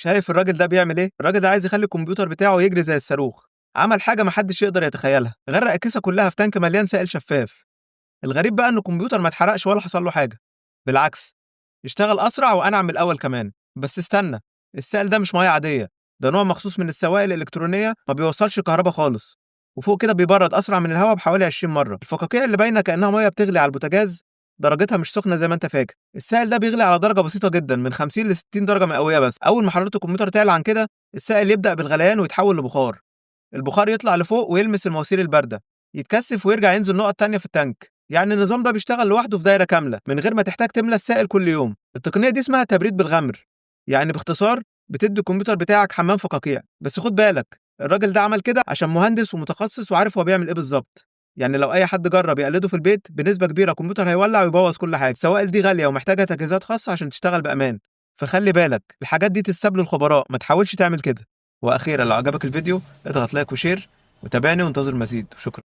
شايف الراجل ده بيعمل إيه؟ الراجل ده عايز يخلّي الكمبيوتر بتاعه يجري زي الصاروخ، عمل حاجة ما حدش يقدر يتخيلها، غرّق الكيسة كلها في تانك مليان سائل شفاف. الغريب بقى إن الكمبيوتر ما اتحرقش ولا حصل له حاجة، بالعكس اشتغل أسرع وأنعم من الأول كمان. بس استنى، السائل ده مش مَيّة عادية، ده نوع مخصوص من السوائل الإلكترونية ما بيوصّلش كهربا خالص، وفوق كده بيبرد أسرع من الهوا بحوالي 20 مرة. الفقاقيع اللي باينة كأنها مَيّة بتغلي على البوتاجاز درجتها مش سخنة زي ما أنت فاكر. السائل ده بيغلي على درجة بسيطة جدًا من 50 ل60 درجة مئوية بس. أول ما حرارة الكمبيوتر تعلى عن كده السائل يبدأ بالغليان ويتحول لبخار. البخار يطلع لفوق ويلمس المواسير الباردة، يتكثف ويرجع ينزل نقط تانية في التانك. يعني النظام ده بيشتغل لوحده في دايرة كاملة من غير ما تحتاج تملى السائل كل يوم. التقنية دي اسمها تبريد بالغمر، يعني باختصار بتدي الكمبيوتر بتاعك حمام فقاقيع. بس خد بالك، الراجل ده عمل كده عشان مهندس ومتخصص وعارف هو بيعمل ايه بالظبط. يعني لو اي حد جرب يقلده في البيت بنسبة كبيرة الكمبيوتر هيولع ويبوظ كل حاجة. السوائل دي غالية ومحتاجة تجهيزات خاصة عشان تشتغل بأمان، فخلي بالك الحاجات دي تتساب للخبراء، ما تحاولش تعمل كده. واخيرا لو عجبك الفيديو اضغط لايك وشير وتابعني وانتظر مزيد. شكرا.